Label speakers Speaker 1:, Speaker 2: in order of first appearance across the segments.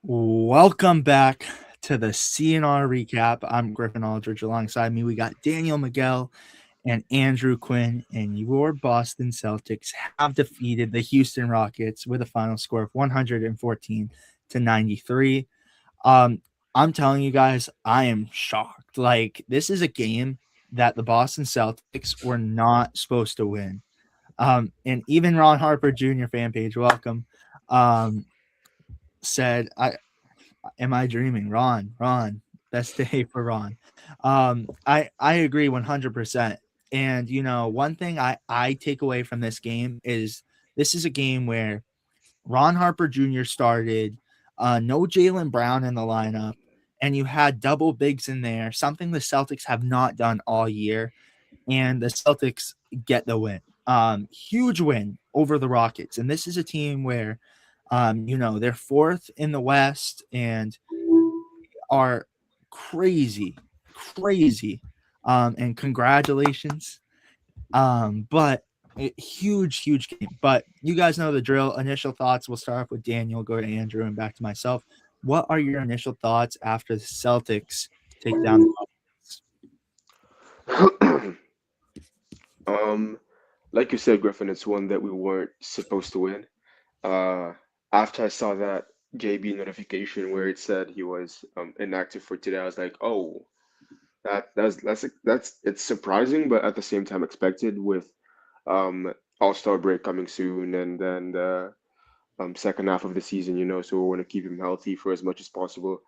Speaker 1: Welcome back to the CNR recap. I'm Griffin Aldrich. Alongside me, we got Daniel, Miguel, and Andrew Quinn. And your Boston Celtics have defeated the Houston Rockets with a final score of 114-93. Um, I'm telling you guys, I am shocked. Like, this is a game that the Boston Celtics were not supposed to win. And even Ron Harper Jr. fan page, welcome, said, Am I dreaming? Ron, best day for Ron. I agree 100%. And one thing I take away from this game is this is a game where Ron Harper Jr. started, no Jaylen Brown in the lineup, and you had double bigs in there, something the Celtics have not done all year, and the Celtics get the win. Huge win over the Rockets, and this is a team where, they're fourth in the West and are crazy. And congratulations. But huge game. But you guys know the drill. Initial thoughts. We'll start off with Daniel, go to Andrew, and back to myself. What are your initial thoughts after the Celtics take down the
Speaker 2: Like you said, Griffin, it's one that we weren't supposed to win. After I saw that JB notification where it said he was inactive for today, I was like, oh, that's it's surprising, but at the same time expected with All-Star break coming soon, and then the second half of the season, so we want to keep him healthy for as much as possible.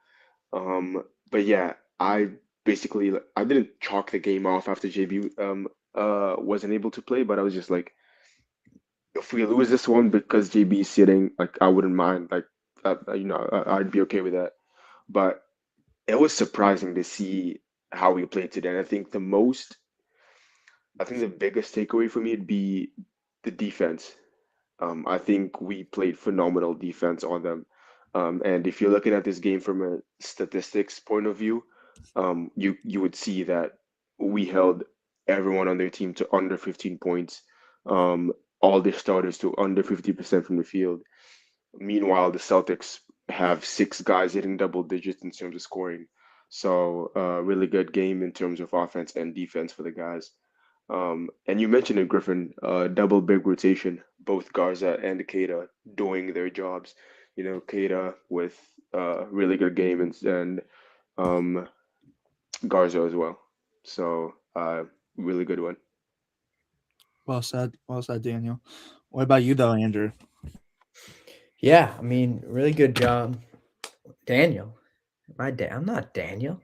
Speaker 2: But yeah, I didn't chalk the game off after JB wasn't able to play, but I was just like, if we lose this one because JB is sitting, like I wouldn't mind, like I'd be okay with that. But it was surprising to see how we played today. And I think the biggest takeaway for me would be the defense. I think we played phenomenal defense on them. And if you're looking at this game from a statistics point of view, you would see that we held everyone on their team to under 15 points, all their starters to under 50% from the field. Meanwhile, the Celtics have six guys hitting double digits in terms of scoring. So, really good game in terms of offense and defense for the guys. And you mentioned it, Griffin, double big rotation, both Garza and Keita doing their jobs. Keita with really good game and um, Garza as well. So, really good one.
Speaker 1: Well said. Well said, Daniel. What about you, though, Andrew?
Speaker 3: Yeah, I mean, really good job, Daniel. I'm not Daniel.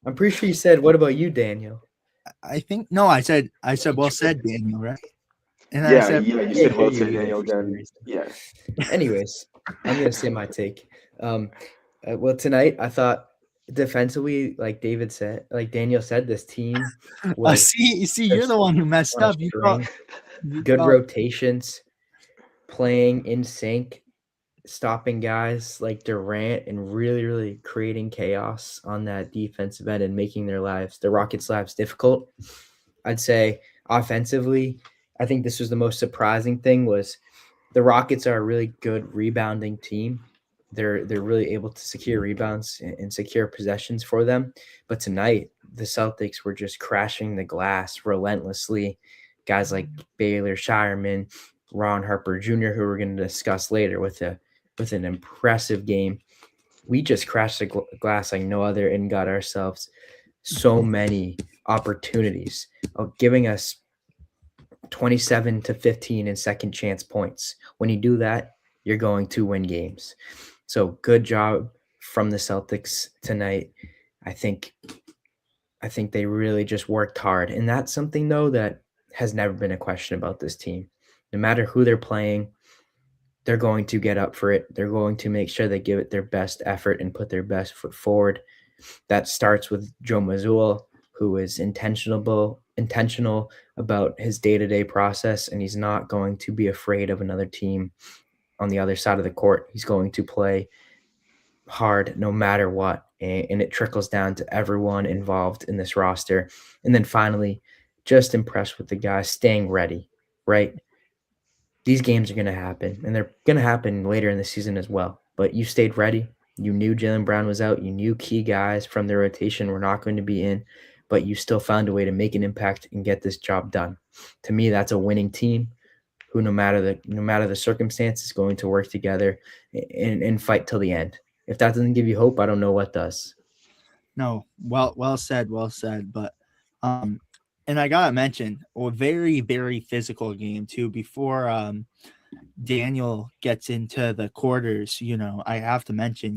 Speaker 3: I'm pretty sure you said, "What about you, Daniel?"
Speaker 1: I think no. I said well said, Daniel. Right? And then I
Speaker 2: Yeah,
Speaker 1: said
Speaker 2: yeah, you
Speaker 3: Yeah,
Speaker 2: said
Speaker 3: yeah,
Speaker 2: well
Speaker 3: yeah,
Speaker 2: said,
Speaker 3: yeah,
Speaker 2: Daniel.
Speaker 3: for some
Speaker 2: Then
Speaker 3: reason.
Speaker 2: yeah,
Speaker 3: Anyways, I'm gonna say my take. Um, well, tonight I thought defensively, like David said, like Daniel said, this team was
Speaker 1: see, you're the
Speaker 3: just
Speaker 1: one who messed
Speaker 3: on a
Speaker 1: up.
Speaker 3: string.
Speaker 1: You
Speaker 3: Good
Speaker 1: thought
Speaker 3: rotations, playing in sync, stopping guys like Durant, and really, really creating chaos on that defensive end and making the Rockets' lives difficult. I'd say offensively, I think this was the most surprising thing was the Rockets are a really good rebounding team. They're really able to secure rebounds and secure possessions for them. But tonight, the Celtics were just crashing the glass relentlessly. Guys like Baylor, Shireman, Ron Harper Jr., who we're going to discuss later, with an impressive game. We just crashed the glass like no other and got ourselves so many opportunities of giving us 27 to 15 in second chance points. When you do that, you're going to win games. So good job from the Celtics tonight. I think they really just worked hard. And that's something though that has never been a question about this team. No matter who they're playing, they're going to get up for it. They're going to make sure they give it their best effort and put their best foot forward. That starts with Joe Mazzulla, who is intentional about his day-to-day process, and he's not going to be afraid of another team on the other side of the court. He's going to play hard no matter what, and it trickles down to everyone involved in this roster. And then finally, just impressed with the guys staying ready, right? these games are going to happen, and they're going to happen later in the season as well. But you stayed ready. You knew Jaylen Brown was out. You knew key guys from the rotation were not going to be in, but you still found a way to make an impact and get this job done. To me, that's a winning team who, no matter the circumstance, is going to work together and fight till the end. If that doesn't give you hope, I don't know what does.
Speaker 1: No, well said, but and I gotta mention a very, very physical game too. Before Daniel gets into the quarters, I have to mention,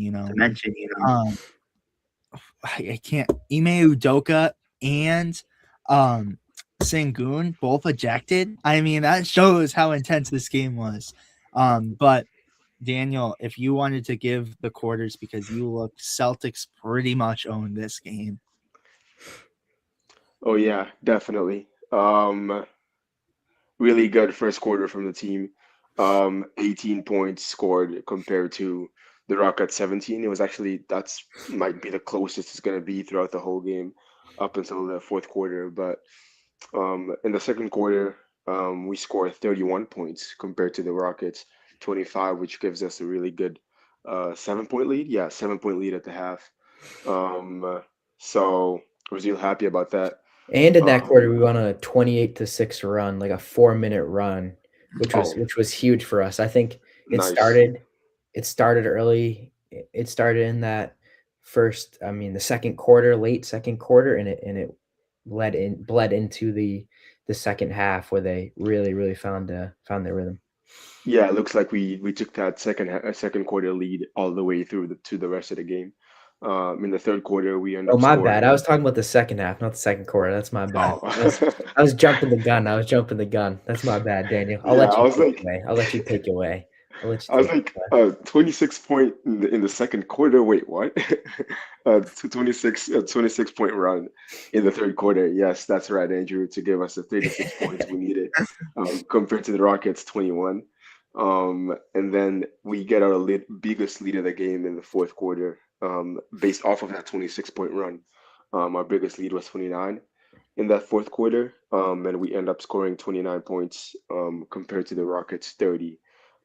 Speaker 1: I can't. Ime Udoka and Sengun both ejected. I mean, that shows how intense this game was. But Daniel, if you wanted to give the quarters, because you look Celtics pretty much owned this game.
Speaker 2: Oh yeah, definitely. Really good first quarter from the team. 18 points scored compared to the Rockets 17. It was actually that's might be the closest it's gonna be throughout the whole game up until the fourth quarter. But in the second quarter, we scored 31 points compared to the Rockets 25, which gives us a really good 7 point lead. Yeah, 7 point lead at the half. So I was real happy about that.
Speaker 3: And in that quarter, we went on a 28-6 run, like a 4-minute run, which was huge for us. I think it
Speaker 2: Nice.
Speaker 3: started early. It started in that the second quarter, late second quarter, and it bled into the second half where they really, really found their rhythm.
Speaker 2: Yeah, it looks like we took that second quarter lead all the way through to the rest of the game. In the third quarter, we ended
Speaker 3: Oh,
Speaker 2: up
Speaker 3: my
Speaker 2: scoring.
Speaker 3: bad. I was talking about the second half, not the second quarter. That's my bad.
Speaker 2: Oh.
Speaker 3: I was jumping the gun. That's my bad, Daniel. I'll
Speaker 2: Yeah,
Speaker 3: let
Speaker 2: I
Speaker 3: you
Speaker 2: was
Speaker 3: take
Speaker 2: like,
Speaker 3: it away. I'll let you take it away.
Speaker 2: I was like, 26 point in the second quarter. Wait, what? 26 point run in the third quarter. Yes, that's right, Andrew, to give us the 36 points we needed compared to the Rockets 21. And then we get our biggest lead of the game in the fourth quarter, based off of that 26 point run. Our biggest lead was 29 in that fourth quarter, and we end up scoring 29 points compared to the Rockets 30.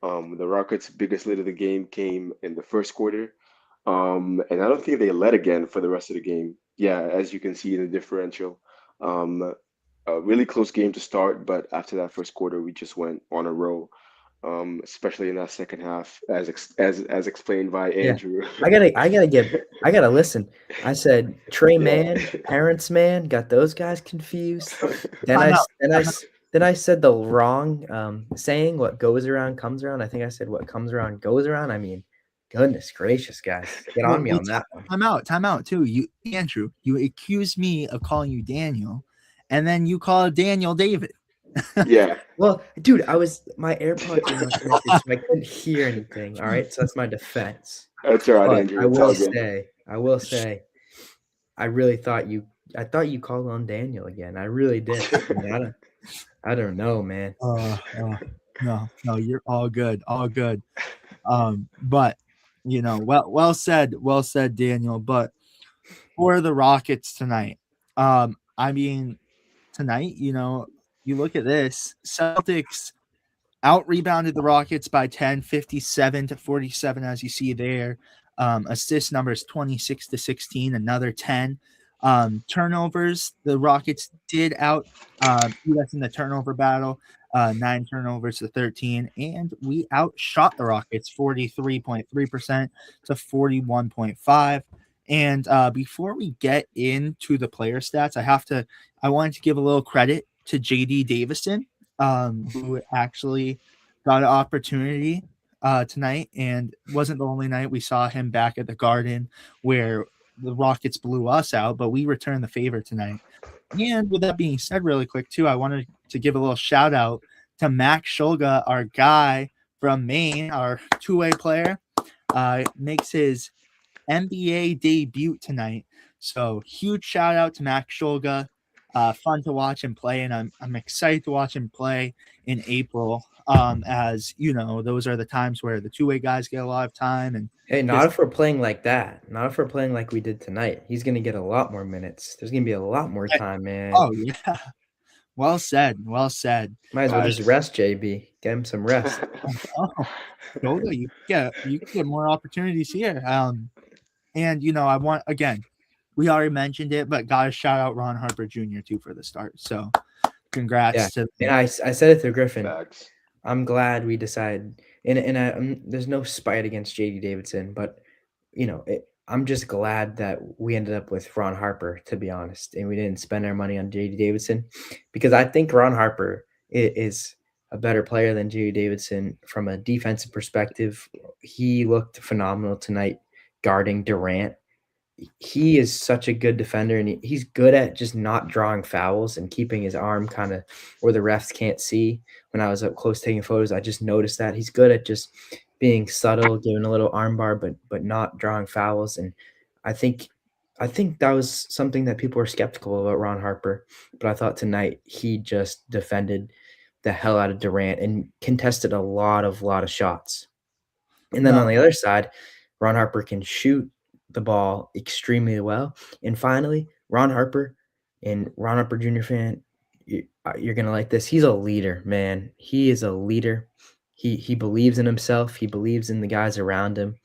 Speaker 2: The Rockets' biggest lead of the game came in the first quarter, and I don't think they led again for the rest of the game. Yeah, as you can see in the differential, um, a really close game to start, but after that first quarter, we just went on a roll, especially in that second half, as explained by Andrew.
Speaker 3: I gotta listen. I said Trey Man, Parents Man, got those guys confused. Then I said the wrong saying. What goes around comes around. I think I said what comes around goes around. I mean, goodness gracious, guys, get on me on that one.
Speaker 1: Time out too. Andrew, you accused me of calling you Daniel, and then you called Daniel David.
Speaker 2: Yeah.
Speaker 3: Well, dude, my AirPods were not connected, so I couldn't hear anything. All right, so that's my defense.
Speaker 2: That's all right,
Speaker 3: But
Speaker 2: Andrew.
Speaker 3: I will say, I thought you called on Daniel again. I really did. I mean, I don't know, man.
Speaker 1: No, you're all good, but well said, Daniel. But for the Rockets tonight, I mean, tonight, you look at this, Celtics out rebounded the Rockets by 10, 57-47, as you see there. Assist numbers 26-16, another 10. Turnovers, the Rockets did out beat us in the turnover battle, 9 turnovers to 13, and we outshot the Rockets 43.3% to 41.5. And before we get into the player stats, I wanted to give a little credit to JD Davison, who actually got an opportunity tonight, and wasn't the only night we saw him back at the Garden where the Rockets blew us out, but we returned the favor tonight. And with that being said, really quick too, I wanted to give a little shout out to Max Shulga, our guy from Maine, our two-way player, makes his NBA debut tonight. So huge shout out to Max Shulga. Fun to watch him play, and I'm excited to watch him play in April. As you know, those are the times where the two-way guys get a lot of time. And
Speaker 3: hey, not if we're playing like that. Not if we're playing like we did tonight. He's gonna get a lot more minutes. There's gonna be a lot more time, man.
Speaker 1: Oh yeah. Well said. Well said.
Speaker 3: Might as well
Speaker 2: Uh,
Speaker 3: just rest, JB. Get him some rest.
Speaker 1: Oh, totally. You get more opportunities here. And I want again, we already mentioned it, but gotta shout out Ron Harper Jr. too for the start. So
Speaker 3: Yeah,
Speaker 1: congrats to
Speaker 3: and I said it to Griffin.
Speaker 2: Facts.
Speaker 3: I'm glad we decided, and there's no spite against JD Davidson, but I'm just glad that we ended up with Ron Harper, to be honest, and we didn't spend our money on JD Davidson, because I think Ron Harper is a better player than JD Davidson from a defensive perspective. He looked phenomenal tonight guarding Durant. He is such a good defender, and he's good at just not drawing fouls and keeping his arm kind of where the refs can't see. When I was up close taking photos, I just noticed that he's good at just being subtle, giving a little arm bar, but not drawing fouls. And I think I think that was something that people were skeptical about Ron Harper, but I thought tonight he just defended the hell out of Durant and contested a lot of shots. And then on
Speaker 1: no.
Speaker 3: the other side, Ron Harper can shoot the ball extremely well. And finally, Ron Harper Jr. fan, you're gonna like this. He's a leader, man. He is a leader. He believes in himself. He believes in the guys around him,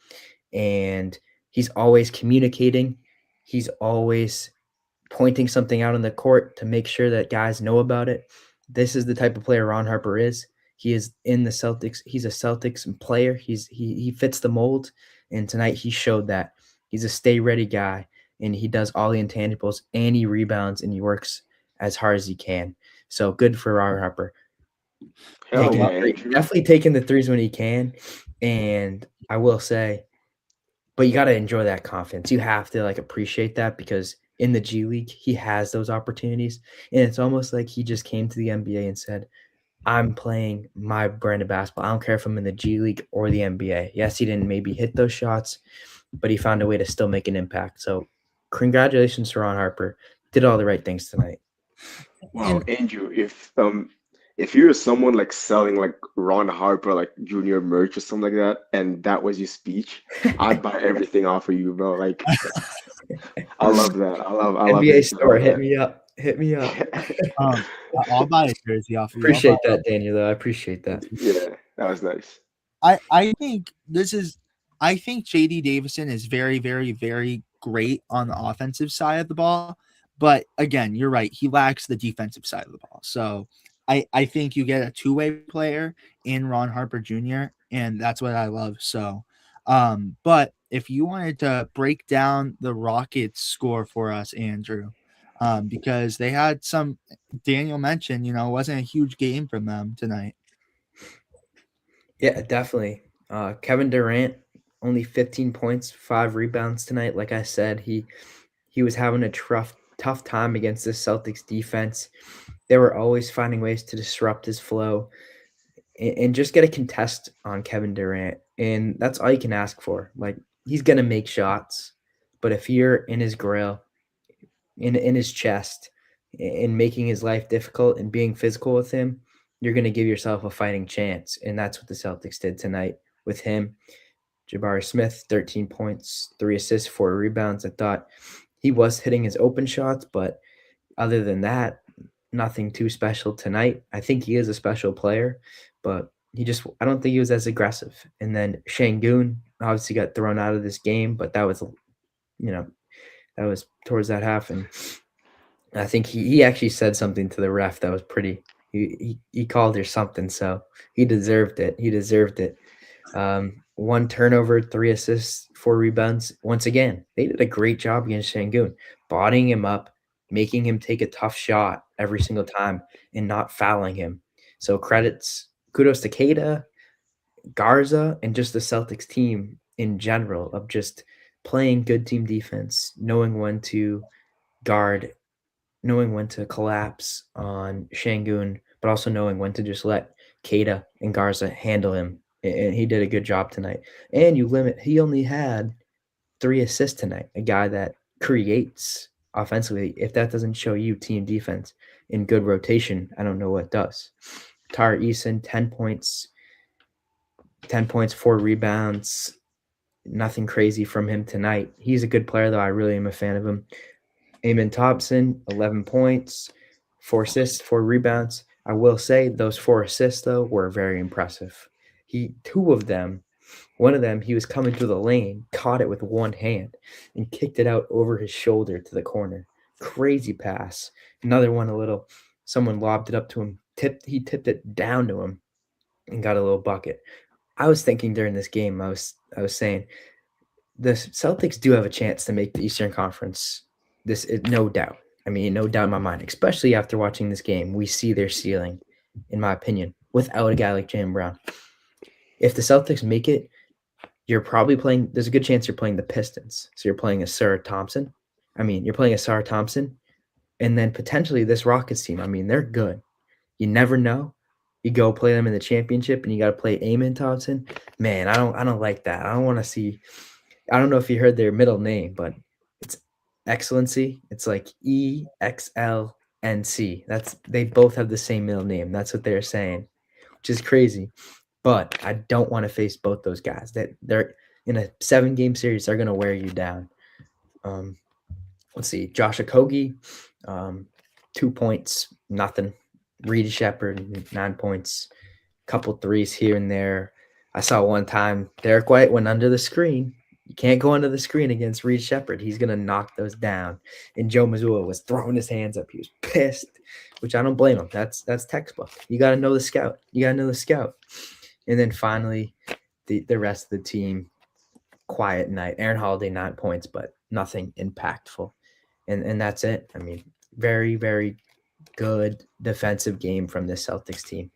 Speaker 3: and he's always communicating. He's always pointing something out on the court to make sure that guys know about it. This is the type of player Ron Harper is. He is in the Celtics. He's a Celtics player. He fits the mold, and tonight he showed that. He's a stay ready guy, and he does all the intangibles, and he rebounds, and he works as hard as he can. So good for Ron Harper.
Speaker 2: Hell yeah,
Speaker 3: Definitely taking the threes when he can, and I will say, but you got to enjoy that confidence. You have to appreciate that, because in the G League, he has those opportunities. And it's almost like he just came to the NBA and said, I'm playing my brand of basketball. I don't care if I'm in the G League or the NBA. Yes, he didn't maybe hit those shots, but he found a way to still make an impact. So congratulations to Ron Harper. Did all the right things tonight.
Speaker 2: Wow,
Speaker 1: And
Speaker 2: Andrew, if you're someone like selling like Ron Harper like junior merch or something like that, and that was your speech, I'd buy everything off of you, bro. Like I love that. I love
Speaker 3: NBA
Speaker 2: that you
Speaker 3: store,
Speaker 2: love
Speaker 3: hit me up. Hit me up.
Speaker 2: that.
Speaker 1: I'll buy a jersey off of you.
Speaker 3: Appreciate that, Daniel, though. I appreciate that.
Speaker 2: Yeah, that was nice.
Speaker 1: I think I think JD Davison is very, very, very great on the offensive side of the ball. But again, you're right. He lacks the defensive side of the ball. So I think you get a two-way player in Ron Harper Jr., and that's what I love. So but if you wanted to break down the Rockets score for us, Andrew, because they had some Daniel mentioned, it wasn't a huge game from them tonight.
Speaker 3: Yeah, definitely. Kevin Durant, only 15 points, 5 rebounds tonight. Like I said, he was having a tough time against the Celtics defense. They were always finding ways to disrupt his flow and just get a contest on Kevin Durant. And that's all you can ask for. Like, he's gonna make shots, but if you're in his grill, in his chest, and making his life difficult and being physical with him, you're going to give yourself a fighting chance. And that's what the Celtics did tonight with him. Jabari Smith, 13 points, 3 assists, 4 rebounds. I thought he was hitting his open shots, but other than that, nothing too special tonight. I think he is a special player, but I don't think he was as aggressive. And then Şengün obviously got thrown out of this game, but that was, that was towards that half. And I think he actually said something to the ref that was pretty. He called her something, so he deserved it. He deserved it. 1 turnover, 3 assists, 4 rebounds. Once again, they did a great job against Şengün, bodying him up, making him take a tough shot every single time, and not fouling him. So kudos to Queta, Garza, and just the Celtics team in general of just playing good team defense, knowing when to guard, knowing when to collapse on Şengün, but also knowing when to just let Queta and Garza handle him. And he did a good job tonight. And he only had 3 assists tonight, a guy that creates offensively. If that doesn't show you team defense in good rotation, I don't know what does. Tari Eason, 10 points, 4 rebounds. Nothing crazy from him tonight. He's a good player, though. I really am a fan of him. Amen Thompson, 11 points, 4 assists, 4 rebounds. I will say those 4 assists though were very impressive. Two of them, one of them he was coming through the lane, caught it with one hand, and kicked it out over his shoulder to the corner. Crazy pass. Another one, someone lobbed it up to him. He tipped it down to him, and got a little bucket. I was thinking during this game, I was saying the Celtics do have a chance to make the Eastern Conference. This is no doubt. I mean, no doubt in my mind, especially after watching this game. We see their ceiling, in my opinion, without a guy like Jaylen Brown. If the Celtics make it, you're probably playing. There's a good chance you're playing the Pistons. So you're playing a Sarah Thompson. You're playing a Sarah Thompson, and then potentially this Rockets team. I mean, they're good. You never know. You go play them in the championship, and you got to play Amen Thompson. Man, I don't like that. I don't want to see. I don't know if you heard their middle name, but it's Excellency. It's like EXLNC. They both have the same middle name. That's what they're saying, which is crazy. But I don't want to face both those guys. They're in a 7-game series. They're gonna wear you down. Let's see, Josh Okogie, 2 points, nothing. Reed Shepherd, 9 points, couple threes here and there. I saw one time Derek White went under the screen. You can't go under the screen against Reed Shepherd. He's gonna knock those down. And Joe Mazzulla was throwing his hands up. He was pissed, which I don't blame him. That's textbook. You got to know the scout. And then finally, the rest of the team, quiet night. Aaron Holiday, 9 points, but nothing impactful. And that's it. I mean, very, very good defensive game from the Celtics team.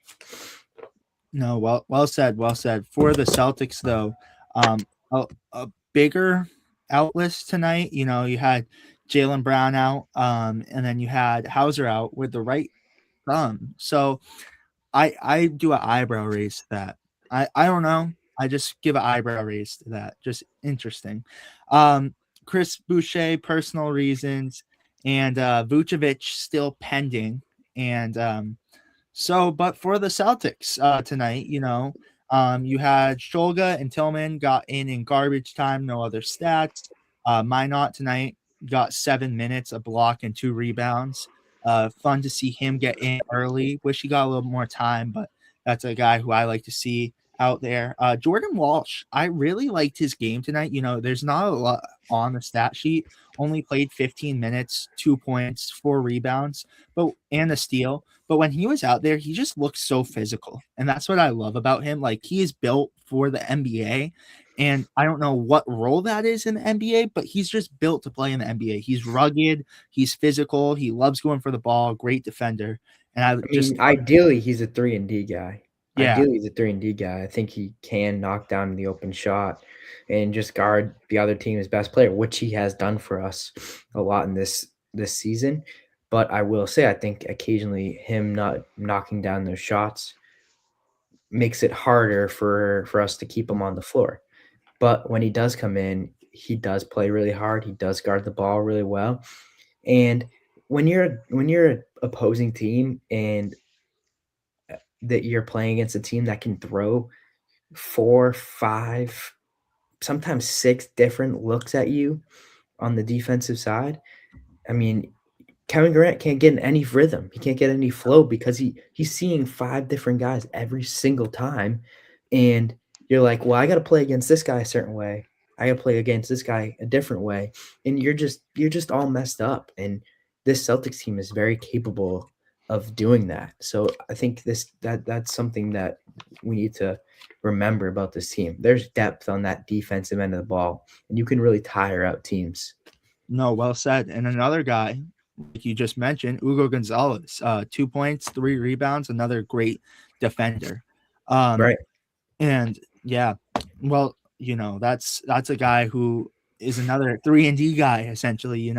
Speaker 1: No, well said. For the Celtics, though, a bigger outlist tonight. You had Jaylen Brown out, and then you had Hauser out with the right thumb. So I do an eyebrow raise to that. I don't know. I just give an eyebrow raise to that. Just interesting. Chris Boucher, personal reasons, and Vucevic still pending. And but for the Celtics tonight, you had Shulga and Tillman got in garbage time, no other stats. Minot tonight got 7 minutes, a block, and 2 rebounds. Fun to see him get in early. Wish he got a little more time, but that's a guy who I like to see out there. Jordan Walsh, I really liked his game tonight. There's not a lot on the stat sheet. Only played 15 minutes, 2 points, 4 rebounds, and a steal. But when he was out there, he just looked so physical. And that's what I love about him. Like, he is built for the NBA. And I don't know what role that is in the NBA, but he's just built to play in the NBA. He's rugged. He's physical. He loves going for the ball. Great defender. And
Speaker 3: ideally, he's a 3-and-D guy.
Speaker 1: Yeah.
Speaker 3: Ideally, he's a 3-and-D guy. I think he can knock down the open shot and just guard the other team's best player, which he has done for us a lot in this season. But I will say, I think occasionally him not knocking down those shots makes it harder for us to keep him on the floor. But when he does come in, he does play really hard. He does guard the ball really well. And when you're an opposing team and that you're playing against a team that can throw 4, 5, sometimes 6 different looks at you on the defensive side, I mean, Kevin Durant can't get in any rhythm. He can't get any flow because he's seeing 5 different guys every single time. And you're like, well, I got to play against this guy a certain way. I got to play against this guy a different way. And you're just all messed up. And this Celtics team is very capable of doing that. So I think that's something that we need to remember about this team. There's depth on that defensive end of the ball, and you can really tire out teams.
Speaker 1: No, well said. And another guy, like you just mentioned, Hugo Gonzalez, 2 points, 3 rebounds, another great defender.
Speaker 3: Right.
Speaker 1: And yeah, well, that's a guy who is another 3-and-D guy, essentially,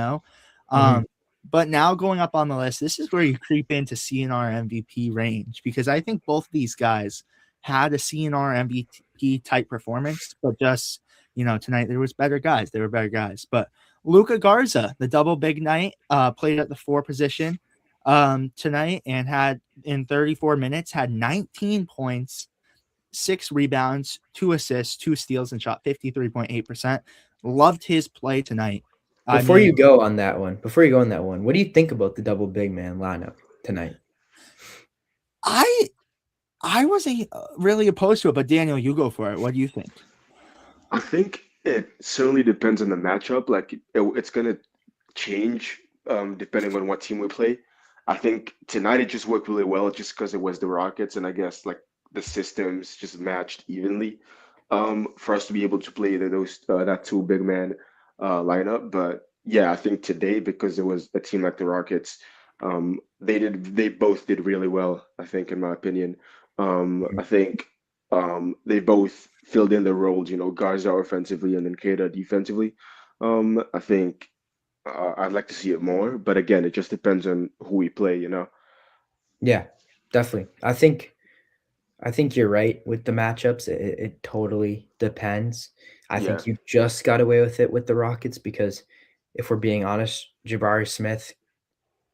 Speaker 1: But now going up on the list, this is where you creep into CNR MVP range, because I think both of these guys had a CNR MVP type performance, but just, tonight there was better guys. There were better guys. But Luka Garza, the double big night, played at the 4 position tonight and had in 34 minutes, had 19 points, 6 rebounds, 2 assists, 2 steals, and shot 53.8%. Loved his play tonight.
Speaker 3: Before you go on that one, what do you think about the double big man lineup? tonight?
Speaker 1: I wasn't really opposed to it, but Daniel, you go for it. What do you think?
Speaker 2: I think it certainly depends on the matchup. Like it's gonna change depending on what team we play. I think tonight it just worked really well just because it was the Rockets, and I guess like the systems just matched evenly for us to be able to play those that two big man lineup. But yeah, I think today because it was a team like the Rockets, they both did really well. I think, in my opinion, I think they both filled in their roles. You know, Garza offensively and then Keita defensively. I think I'd like to see it more, but again, it just depends on who we play, you know?
Speaker 3: Yeah, definitely. I think you're right with the matchups. It totally depends. I
Speaker 2: Yeah,
Speaker 3: think you just got away with it with the Rockets because if we're being honest, Jabari Smith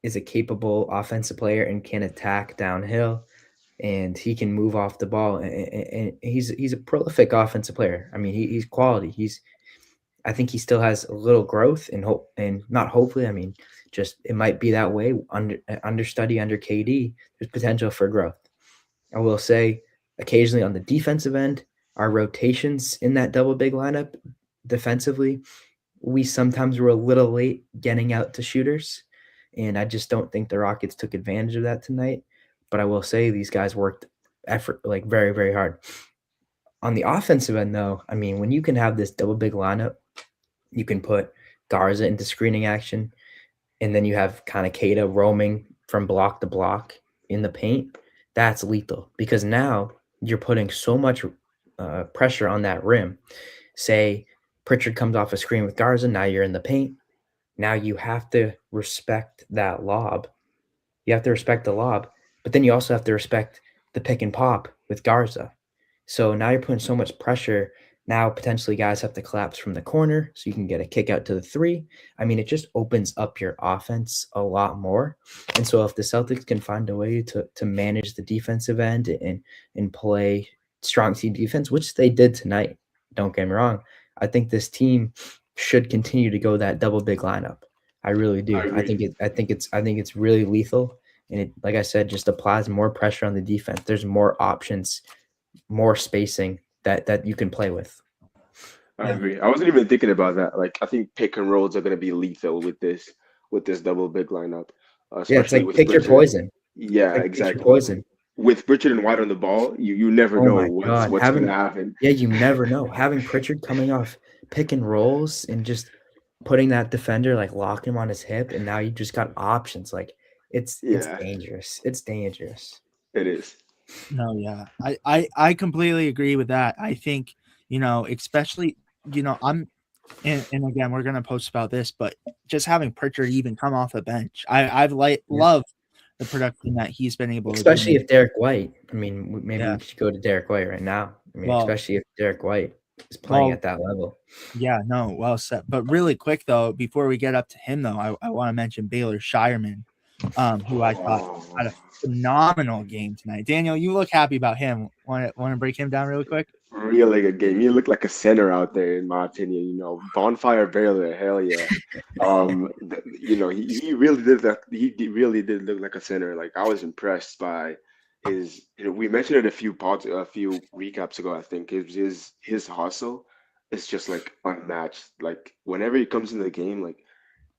Speaker 3: is a capable offensive player and can attack downhill, and he can move off the ball, and he's a prolific offensive player. I mean, he's quality. I think he still has a little growth and hope, and not hopefully. I mean, just it might be that way understudy under KD. There's potential for growth. I will say, occasionally on the defensive end, our rotations in that double big lineup defensively, we sometimes were a little late getting out to shooters, and I just don't think the Rockets took advantage of that tonight. But I will say these guys worked effort like very, very hard. On the offensive end, though, I mean, when you can have this double big lineup, you can put Garza into screening action, and then you have kind of Keita roaming from block to block in the paint. That's lethal because now you're putting so much pressure on that rim. Say Pritchard comes off a screen with Garza, now you're in the paint. Now you have to respect that lob. You have to respect the lob, but then you also have to respect the pick and pop with Garza. So now you're putting so much pressure. Now potentially guys have to collapse from the corner so you can get a kick out to the three. I mean, it just opens up your offense a lot more. And so if the Celtics can find a way to manage the defensive end and play strong team defense, which they did tonight, don't get me wrong, I think this team should continue to go that double big lineup. I really
Speaker 2: I
Speaker 3: do.
Speaker 2: agree.
Speaker 3: I think it's really lethal. And it, like I said, just applies more pressure on the defense. There's more options, more spacing that you can play with.
Speaker 2: I
Speaker 1: Yeah.
Speaker 2: agree. I wasn't even thinking about that. Like, I think pick and rolls are going to be lethal with this double big lineup,
Speaker 3: Yeah, it's
Speaker 2: especially
Speaker 3: like
Speaker 2: with
Speaker 3: pick your
Speaker 2: Pritchard.
Speaker 3: poison. It's
Speaker 2: Yeah,
Speaker 3: like pick your
Speaker 2: exactly.
Speaker 3: poison.
Speaker 2: With Pritchard and White on the ball, you never
Speaker 3: Oh
Speaker 2: know
Speaker 3: my God.
Speaker 2: what's going to happen.
Speaker 3: You never know. Having Pritchard coming off pick and rolls and just putting that defender, like locking him on his hip, and now you just got options. Like it's
Speaker 2: Yeah,
Speaker 3: dangerous. It's dangerous.
Speaker 2: it is.
Speaker 1: No, yeah. I completely agree with that. I think, especially, and again, we're gonna post about this, but just having Pritchard even come off the bench, I've
Speaker 3: Yeah.
Speaker 1: loved the production that he's been able to
Speaker 3: Especially
Speaker 1: bring.
Speaker 3: if Derek White. I mean, maybe
Speaker 1: Yeah.
Speaker 3: we should go to Derek White right now. I mean,
Speaker 1: Well,
Speaker 3: especially if Derek White is playing
Speaker 1: well,
Speaker 3: at that level.
Speaker 1: yeah, no, well said. But really quick though, before we get up to him though, I want to mention Baylor Shireman, who I thought
Speaker 2: Oh,
Speaker 1: had a phenomenal game tonight. Daniel, you look happy about him. Want to break him down really quick?
Speaker 2: really good game. You look like a center out there, in my opinion. You know, bonfire barrier, hell yeah. He really did that. Really did look like a center. Like I was impressed by his. You know, we mentioned it a few recaps ago. I think his hustle is just like unmatched. Like whenever he comes into the game, like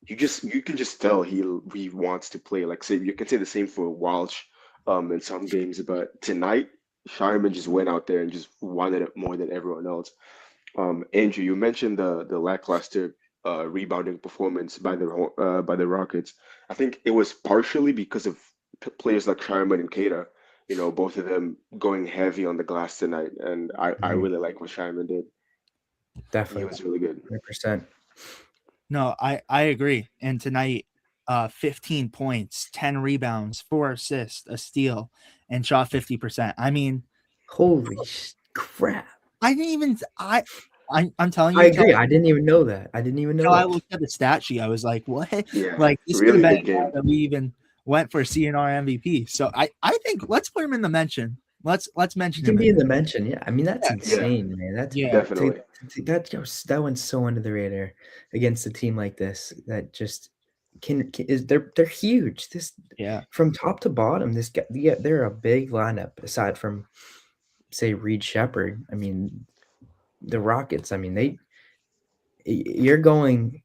Speaker 2: you can just tell he wants to play. Like say you can say the same for Walsh, in some games, but tonight Shireman just went out there and just wanted it more than everyone else. Andrew, you mentioned the lackluster rebounding performance by the Rockets. I think it was partially because of players like Shireman and Keita. You know, both of them going heavy on the glass tonight, and I
Speaker 3: Mhm.
Speaker 2: really like what Shireman did. He
Speaker 3: Definitely,
Speaker 2: was really good.
Speaker 3: 100%.
Speaker 1: No, I agree. And tonight, 15 points, 10 rebounds, 4 assists, a steal, and shot 50%. I mean,
Speaker 3: Holy crap!
Speaker 1: I didn't even I'm telling
Speaker 3: I
Speaker 1: you, till
Speaker 3: agree. I didn't even know that. I didn't even know
Speaker 1: I
Speaker 3: that.
Speaker 1: looked at the stat sheet, I was like, what?
Speaker 2: Yeah,
Speaker 1: Like this could have
Speaker 2: really
Speaker 1: been
Speaker 2: good game.
Speaker 1: that we even went for CNR MVP. So I think let's put him in the mention. Let's
Speaker 3: He
Speaker 1: mention
Speaker 3: can
Speaker 1: him
Speaker 3: be
Speaker 1: in
Speaker 3: in the
Speaker 1: there.
Speaker 3: mention. Yeah, I mean that's
Speaker 1: Yeah.
Speaker 2: Yeah,
Speaker 3: insane, man. That's
Speaker 1: Yeah.
Speaker 2: definitely.
Speaker 3: that went so under the radar against a team like this. That just they're huge.
Speaker 1: Yeah.
Speaker 3: From top to bottom, this guy, yeah, they're a big lineup aside from, say, Reed Shepherd. I mean, the Rockets. I mean, you're going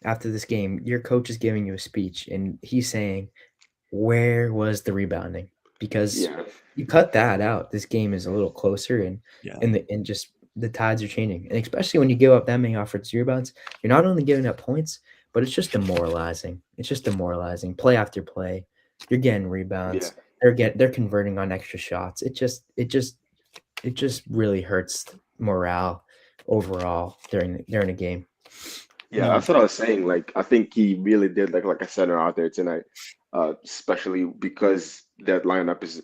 Speaker 3: after this game. Your coach is giving you a speech, and he's saying, "Where was the rebounding?" Because
Speaker 2: Yeah,
Speaker 3: you cut that out, this game is a little closer, and
Speaker 1: Yeah.
Speaker 3: and just the tides are changing. And especially when you give up that many offensive rebounds, you're not only giving up points, but it's just demoralizing. It's just demoralizing. Play after play, you're getting
Speaker 2: yeah,
Speaker 3: rebounds. They're converting on extra shots. It just really hurts morale overall during a game.
Speaker 2: yeah.
Speaker 1: No.
Speaker 2: That's what I was saying. Like, I think he really did like a center out there tonight, especially because that lineup is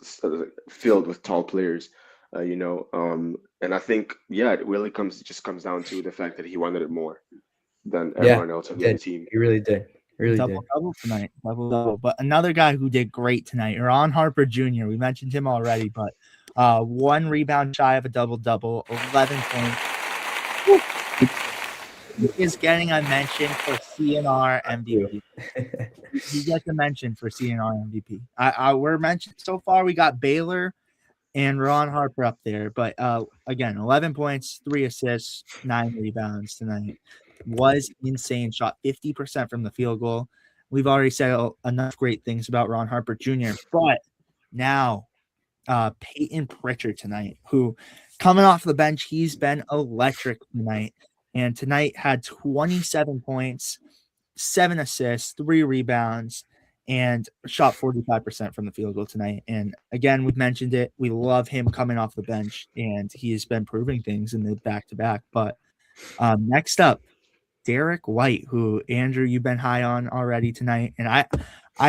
Speaker 2: filled with tall players. And I think it just comes down to the fact that he wanted it more than
Speaker 3: Yeah,
Speaker 2: everyone else
Speaker 3: he
Speaker 2: on the
Speaker 3: did.
Speaker 2: team.
Speaker 3: He really did. Really did.
Speaker 1: Double tonight. Double. But another guy who did great tonight, Ron Harper Jr. We mentioned him already, but 1 rebound shy of a double, 11 points. He is getting a mention for CNR MVP. He gets a mention for CNR MVP. We're mentioned so far. We got Baylor and Ron Harper up there, but again, 11 points, 3 assists, 9 rebounds tonight. Was insane. Shot 50% from the field goal. We've already said enough great things about Ron Harper Jr., but now Peyton Pritchard tonight, who coming off the bench, he's been electric tonight. And tonight had 27 points, 7 assists, 3 rebounds, and shot 45% from the field goal tonight. And again, we've mentioned it. We love him coming off the bench, and he has been proving things in the back-to-back. But next up, Derek White, who, Andrew, you've been high on already tonight. And I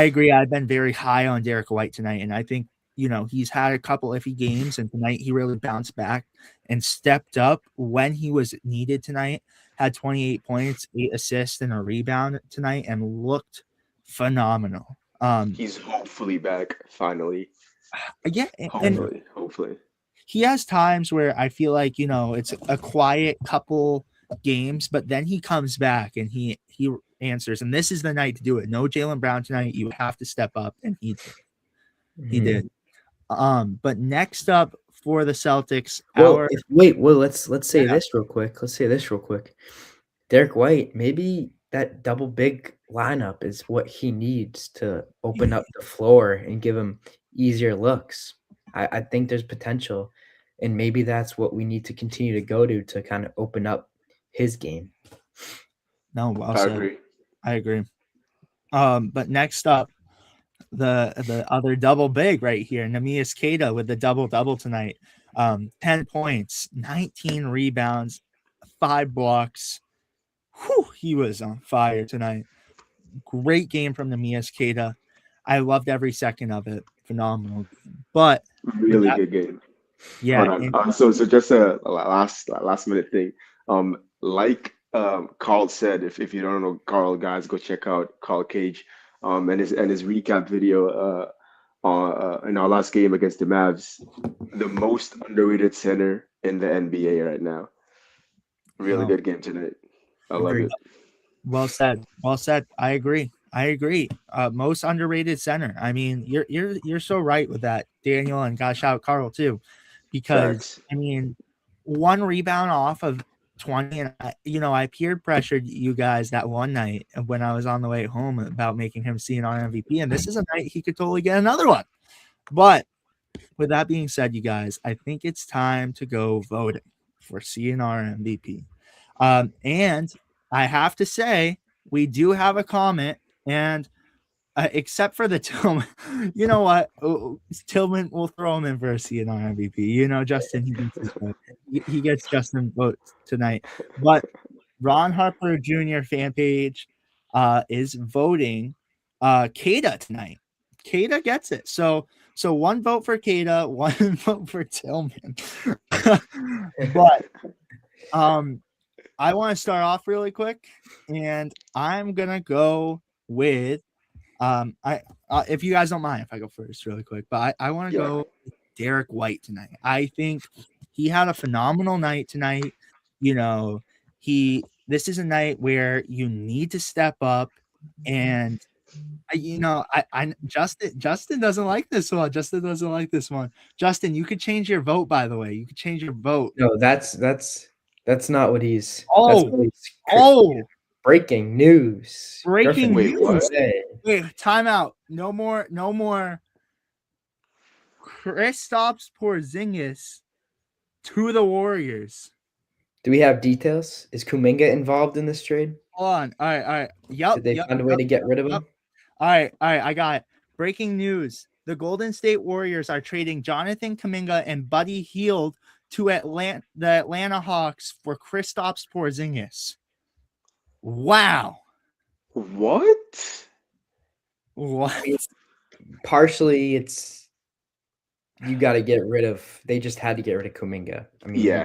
Speaker 1: agree. I've been very high on Derek White tonight. And I think, he's had a couple iffy games, and tonight he really bounced back and stepped up when he was needed tonight. Had 28 points, 8 assists, and a rebound tonight, and looked phenomenal.
Speaker 2: He's hopefully back finally.
Speaker 1: Yeah, and
Speaker 2: Hopefully.
Speaker 1: he has times where I feel like, it's a quiet couple games, but then he comes back and he answers. And this is the night to do it. No Jaylen Brown tonight. You have to step up, and he did. He did. But next up for the Celtics,
Speaker 3: let's say this real quick. Let's say this real quick. Derek White, maybe that double big lineup is what he needs to open up the floor and give him easier looks. I think there's potential, and maybe that's what we need to continue to go to kind of open up his game.
Speaker 1: No, well said. I agree. But next up, the other double big right here, Neemias Queta with the double tonight. 10 points, 19 rebounds, 5 blocks. Whew, he was on fire tonight. Great game from Neemias Queta. I loved every second of it. Phenomenal game. But
Speaker 2: really good game.
Speaker 1: Yeah.
Speaker 2: So just a last minute thing. Carl said, if you don't know Carl, guys, go check out Carl Cage, and his recap video in our last game against the Mavs. The most underrated center in the NBA right now. Really good game tonight. I love it.
Speaker 1: Well said. I agree. Most underrated center. I mean, you're so right with that, Daniel, and gotta shout out Carl too, because
Speaker 2: Facts.
Speaker 1: I mean, 1 rebound off of 20, and I peer pressured you guys that one night when I was on the way home about making him CNR MVP, and this is a night he could totally get another one. But with that being said, you guys, I think it's time to go voting for CNR MVP. And I have to say, we do have a comment, and except for the Tillman, you know what? Tillman, we'll throw him in for a CNR MVP. Justin, he gets Justin votes tonight. But Ron Harper Jr. fan page is voting Queta tonight. Queta gets it. So 1 vote for Queta, 1 vote for Tillman. But I want to start off really quick, and I'm gonna go with if you guys don't mind if I go first really quick, but I want to go with Derek White tonight. I think he had a phenomenal night tonight. He this is a night where you need to step up, and Justin doesn't like this one. Justin doesn't like this one. Justin, you could change your vote, by the way. You could change your vote.
Speaker 3: No, that's not what he's. That's
Speaker 1: Oh,
Speaker 3: what he's
Speaker 1: oh,
Speaker 3: breaking news.
Speaker 1: breaking
Speaker 3: Griffin,
Speaker 2: Wait, what?
Speaker 1: Wait, time out. No more. Kristaps Porzingis to the Warriors.
Speaker 3: Do we have details? Is Kuminga involved in this trade?
Speaker 1: Hold on. All right. Yep.
Speaker 3: Did they find a way to get rid of him?
Speaker 1: All right. I got it. Breaking news. The Golden State Warriors are trading Jonathan Kuminga and Buddy Hield to the Atlanta Hawks for Kristaps Porzingis. Wow.
Speaker 2: What?
Speaker 3: Partially, it's you got to get rid of. They just had to get rid of Kuminga. I mean,
Speaker 2: Yeah.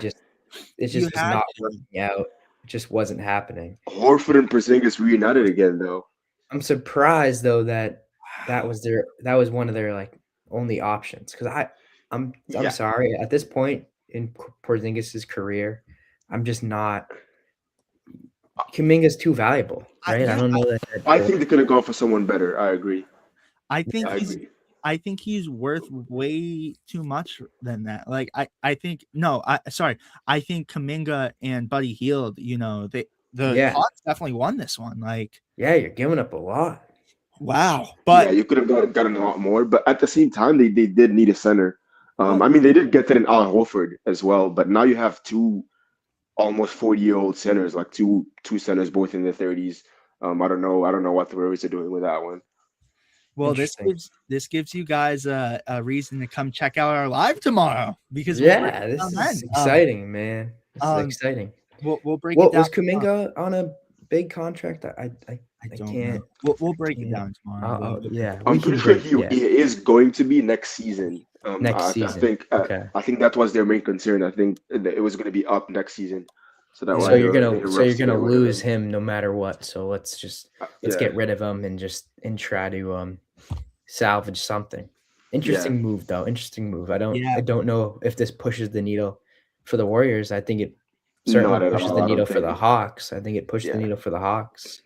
Speaker 3: it's just was not working out. It just wasn't happening.
Speaker 2: Horford and Porzingis reunited again, though.
Speaker 3: I'm surprised though that was one of their like only options, because I'm sorry, at this point in Porzingis' career, I'm just not. Kuminga's too valuable, right? I don't know that.
Speaker 2: I think they could have gone for someone better. I agree.
Speaker 1: I think he's worth way too much than that. Like I think Kuminga and Buddy Hield, the Hawks definitely won this one. Like,
Speaker 3: yeah, you're giving up a lot.
Speaker 1: Wow. But
Speaker 2: yeah, you could have gotten a lot more, but at the same time they did need a center. I mean, they did get that in Al Horford as well, but now you have two almost 40-year-old centers, like two centers both in their 30s. I don't know what the Warriors are doing with that one.
Speaker 1: Well, this gives you guys a reason to come check out our live tomorrow, because
Speaker 3: this is exciting, man. This is exciting.
Speaker 1: We'll break it down.
Speaker 3: Was Kuminga on a big contract? I
Speaker 1: don't
Speaker 3: can't.
Speaker 1: know. We'll break it down tomorrow.
Speaker 2: I'm pretty sure he is going to be next season.
Speaker 3: Next season.
Speaker 2: I think that was their main concern. I think it was going to be up next season. So
Speaker 3: you're gonna lose him no matter what. So let's get rid of him and try to salvage something. Interesting move though. Interesting move. I don't know if this pushes the needle for the Warriors. I think it certainly pushes the needle for the Hawks. I think it pushed the needle for the Hawks.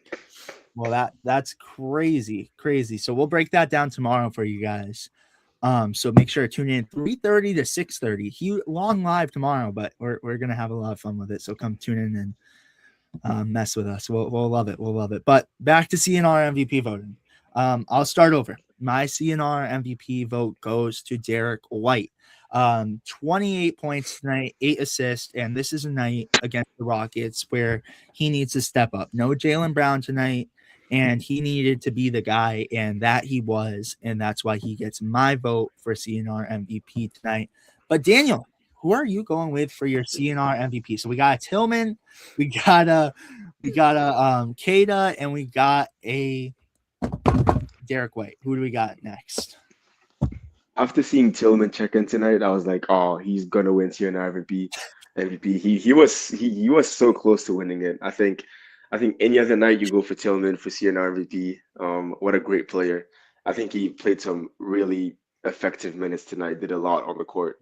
Speaker 1: Well, that's crazy. So we'll break that down tomorrow for you guys. So make sure to tune in 3:30 to 6:30. Long live tomorrow, but we're gonna have a lot of fun with it. So come tune in and mess with us. We'll love it. We'll love it. But back to CNR MVP voting. I'll start over. My CNR MVP vote goes to Derek White. 28 points tonight, 8 assists, and this is a night against the Rockets where he needs to step up. No Jaylen Brown tonight, and he needed to be the guy, and that he was, and that's why he gets my vote for CNR MVP tonight. But Daniel, who are you going with for your CNR MVP? So we got a Tillman, we got a Kada, and we got a Derek White. Who do we got next?
Speaker 2: After seeing Tillman check in tonight, I was like, "Oh, he's gonna win CNR MVP." He was so close to winning it. I think any other night you go for Tillman for CNR MVP. What a great player! I think he played some really effective minutes tonight. Did a lot on the court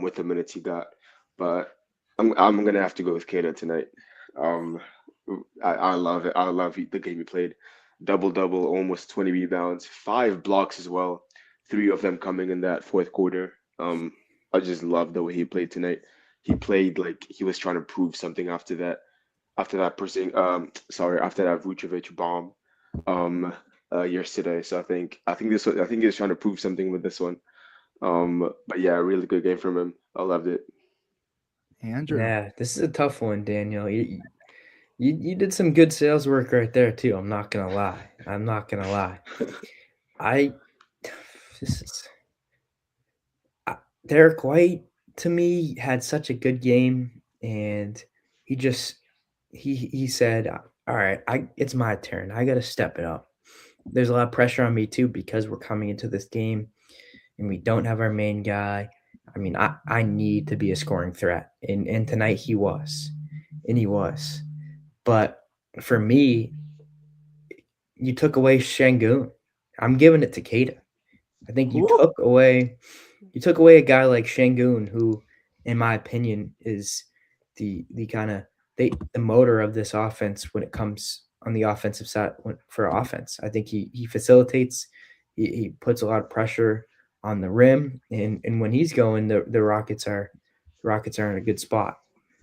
Speaker 2: with the minutes he got. But I'm gonna have to go with Kada tonight. I love it. I love the game he played. Double, almost 20 rebounds, 5 blocks as well. 3 of them coming in that fourth quarter. I just love the way he played tonight. He played like he was trying to prove something after that Vucevic bomb yesterday. So I think he was trying to prove something with this one. But yeah, really good game from him. I loved it.
Speaker 1: Andrew.
Speaker 3: Yeah, this is a tough one, Daniel. You did some good sales work right there too. I'm not gonna lie. Derek White to me had such a good game, and he said, "All right, it's my turn. I got to step it up." There's a lot of pressure on me too because we're coming into this game and we don't have our main guy. I mean, I need to be a scoring threat, and tonight he was. But for me, you took away Şengün. I'm giving it to Kada. I think you took away a guy like Şengün, who, in my opinion, is the kind of the motor of this offense when it comes on the offensive side for offense. I think he facilitates, he puts a lot of pressure on the rim, and when he's going, the Rockets are in a good spot.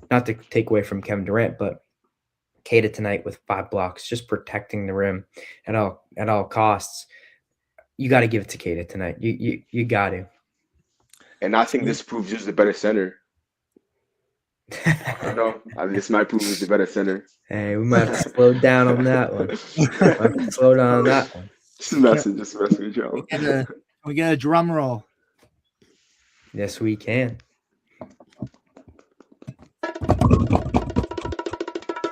Speaker 3: Not to take away from Kevin Durant, but Queta tonight with 5 blocks, just protecting the rim at all costs. You got to give it to Queta tonight. You got to.
Speaker 2: And I think this proves who's the better center. I don't know. This might prove who's the better center.
Speaker 3: Hey, we might have to slow down on that one. Slow down on that one.
Speaker 2: Just messing, Joe.
Speaker 1: Can we get a drum roll?
Speaker 3: Yes, we can.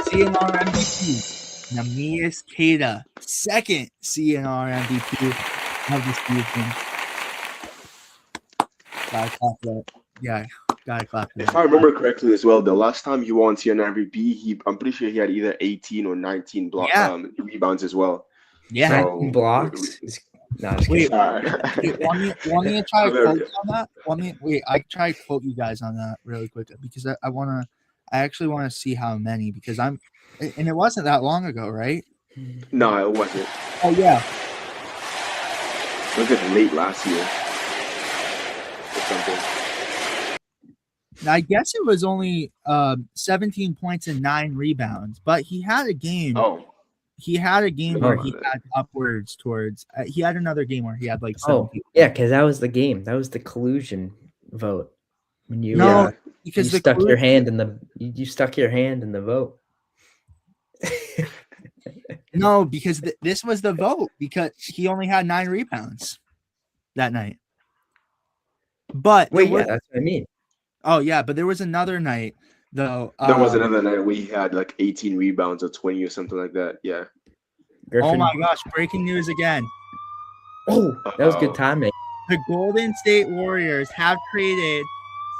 Speaker 1: CNR MVP, Neemias Queta, second CNR MVP of the season. Gotta clap that. Yeah, gotta clap that.
Speaker 2: If I remember correctly as well, the last time he won CNR MVP, I'm pretty sure he had either 18 or 19 rebounds as well.
Speaker 1: Yeah,
Speaker 2: So,
Speaker 3: 19 blocks.
Speaker 1: Wait, want me to try to quote you on that? I try to quote you guys on that really quick because I actually want to see how many, because and it wasn't that long ago, right?
Speaker 2: No, it wasn't.
Speaker 1: Oh yeah.
Speaker 2: Was it late last year or something?
Speaker 1: Now, I guess it was only 17 points and 9 rebounds, but he had a game.
Speaker 2: Oh.
Speaker 1: He had a game where he had upwards towards. He had another game where he had like 17.
Speaker 3: Yeah, because that was the game. That was the collusion vote. When you
Speaker 1: because
Speaker 3: you stuck your hand in the vote.
Speaker 1: No, because this was the vote, because he only had 9 rebounds that night. But
Speaker 3: that's what I mean.
Speaker 1: Oh yeah, but there was another night though.
Speaker 2: There was another night we had like 18 rebounds or 20 or something like that. Yeah.
Speaker 3: Griffin.
Speaker 1: Oh my gosh! Breaking news again.
Speaker 3: Oh, that was good timing.
Speaker 1: The Golden State Warriors have traded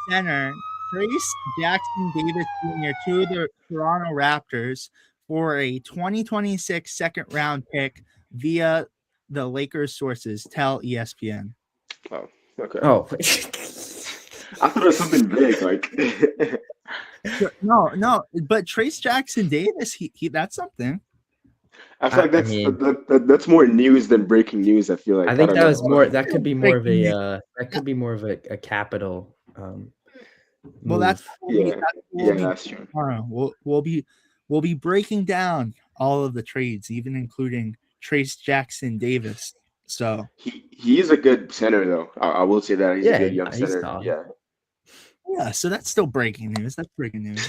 Speaker 1: center Trace Jackson Davis Jr. to the Toronto Raptors for a 2026 second-round pick via the Lakers sources tell ESPN.
Speaker 2: Oh, okay.
Speaker 3: Oh.
Speaker 2: I thought it was something big, like.
Speaker 1: No, but Trace Jackson Davis, he that's something.
Speaker 2: I feel like that's more news than breaking news. I feel like
Speaker 3: I think that was more. That could be more of a. That could be more of a capital.
Speaker 1: Well, that's
Speaker 2: that's true.
Speaker 1: Tomorrow. We'll be breaking down all of the trades, even including Trace Jackson Davis. So
Speaker 2: he is a good center, though. I will say that he's a good young center.
Speaker 1: Yeah, so that's still breaking news. That's breaking news.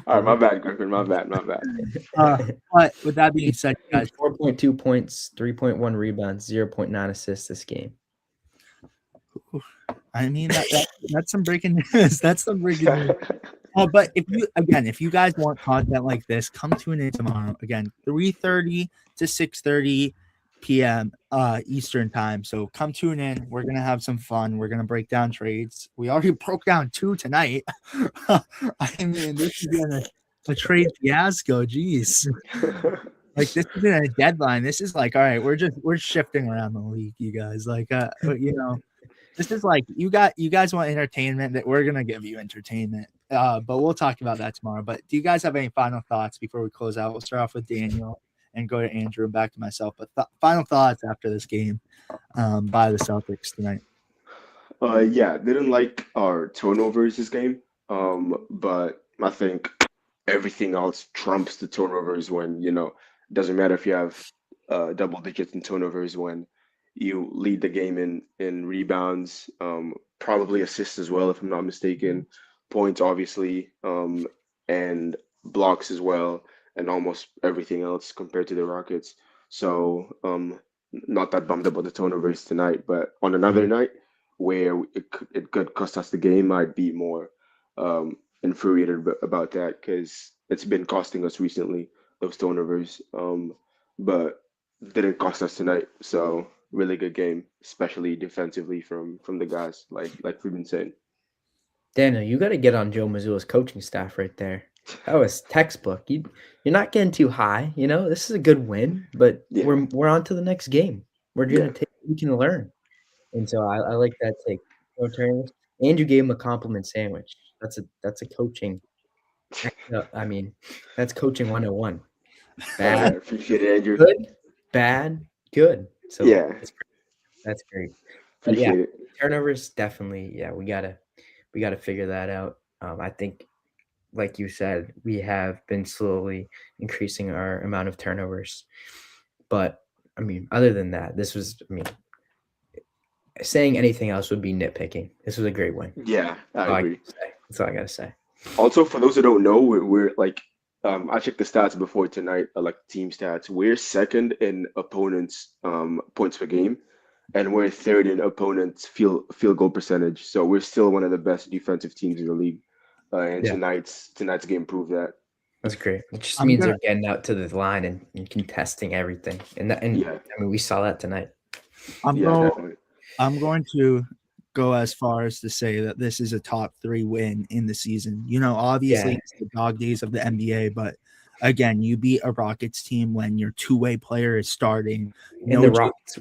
Speaker 2: All right, my bad, Griffin. My bad.
Speaker 1: But with that being said, guys,
Speaker 3: 4.2 points, 3.1 rebounds, 0.9 assists this game.
Speaker 1: I mean, that's some breaking news. That's some breaking news. But if you guys want content like this, come tune in tomorrow. Again, 3:30 to 6:30 p.m. Eastern time. So come tune in. We're gonna have some fun. We're gonna break down trades. We already broke down 2 tonight. I mean, this is been a trade fiasco. Jeez. Like, this isn't a deadline. This is like, all right, we're shifting around the league, you guys. Like, this is like, you guys want entertainment, that we're gonna give you entertainment. But we'll talk about that tomorrow. But do you guys have any final thoughts before we close out? We'll start off with Daniel and go to Andrew and back to myself. But final thoughts after this game by the Celtics tonight.
Speaker 2: Didn't like our turnovers this game. But I think everything else trumps the turnovers when, it doesn't matter if you have double digits in turnovers, when you lead the game in rebounds, probably assists as well, if I'm not mistaken, points, obviously, and blocks as well, and almost everything else compared to the Rockets. So not that bummed about the turnovers tonight, but on another night where it could cost us the game, I'd be more infuriated about that, because it's been costing us recently, those turnovers, but didn't cost us tonight. So really good game, especially defensively from the guys, like we've been saying.
Speaker 3: Daniel, you got to get on Joe Mazzulla's coaching staff right there. That was textbook. You're not getting too high. This is a good win, but we're on to the next game. We're gonna take. We can learn, and so I like that take. And you gave him a compliment sandwich. That's a coaching I mean, that's coaching 101.
Speaker 2: I
Speaker 3: Bad,
Speaker 2: appreciate it, Andrew.
Speaker 3: good, bad, good. So
Speaker 2: Yeah,
Speaker 3: that's great. But yeah,
Speaker 2: appreciate it.
Speaker 3: turnovers definitely. Yeah, we gotta figure that out. I think, like you said, we have been slowly increasing our amount of turnovers. But I mean, other than that, saying anything else would be nitpicking. This was a great win.
Speaker 2: Yeah, I agree.
Speaker 3: That's all I gotta say.
Speaker 2: Also, for those who don't know, we're like, I checked the stats before tonight, like team stats. We're second in opponents' points per game, and we're third in opponents' field goal percentage. So we're still one of the best defensive teams in the league. And
Speaker 3: Yeah.
Speaker 2: tonight's game proved that.
Speaker 3: That's great. It just
Speaker 1: I'm
Speaker 3: means
Speaker 1: gonna-
Speaker 3: they're getting out to the line and contesting everything. And
Speaker 2: Yeah,
Speaker 3: I mean, we saw that tonight.
Speaker 2: definitely.
Speaker 1: I'm going to go as far as to say that this is a top 3 win in the season. You know, obviously
Speaker 3: Yeah.
Speaker 1: it's the dog days of the NBA, but again, you beat a Rockets team when your two-way player is starting.
Speaker 3: And the Rockets,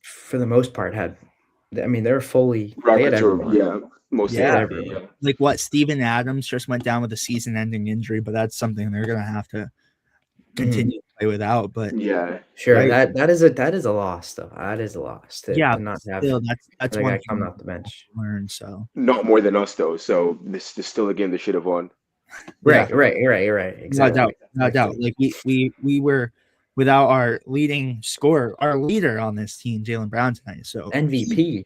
Speaker 3: for the most part, they were fully. They had
Speaker 2: Rockets are
Speaker 3: everyone.
Speaker 2: mostly
Speaker 1: Yeah.
Speaker 2: everyone. Yeah.
Speaker 1: Like what Steven Adams just went down with a season-ending injury, but that's something they're gonna have to continue to play without. But
Speaker 2: Yeah,
Speaker 3: Sure,
Speaker 1: Right.
Speaker 3: that is a loss though. That is a loss to not have
Speaker 1: still that's
Speaker 3: the
Speaker 1: one
Speaker 3: guy
Speaker 1: thing
Speaker 3: coming off the bench.
Speaker 1: to learn. So
Speaker 2: not more than us though. So this is still a game they should have won.
Speaker 3: Right.
Speaker 1: no
Speaker 3: Exactly.
Speaker 1: doubt. Like we were without our leading scorer, our leader on this team, Jaylen Brown tonight. So
Speaker 3: MVP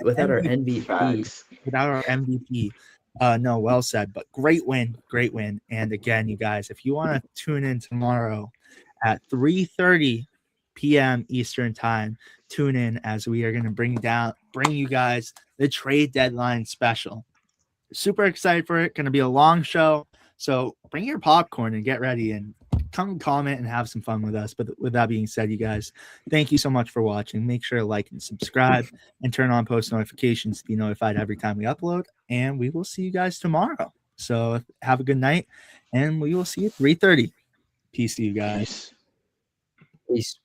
Speaker 3: without our MVP.
Speaker 2: Facts.
Speaker 1: without our MVP. No, well said, but great win. And again, you guys, if you want to tune in tomorrow at 3:30 p.m. Eastern time, tune in as we are going to bring you guys the trade deadline special. Super excited for it. Going to be a long show, so bring your popcorn and get ready and come comment and have some fun with us. But with that being said, you guys, thank you so much for watching. Make sure to like and subscribe and turn on post notifications to be notified every time we upload. And we will see you guys tomorrow. So have a good night, and we will see you at 3:30. Peace to you guys.
Speaker 2: Peace.
Speaker 3: Peace.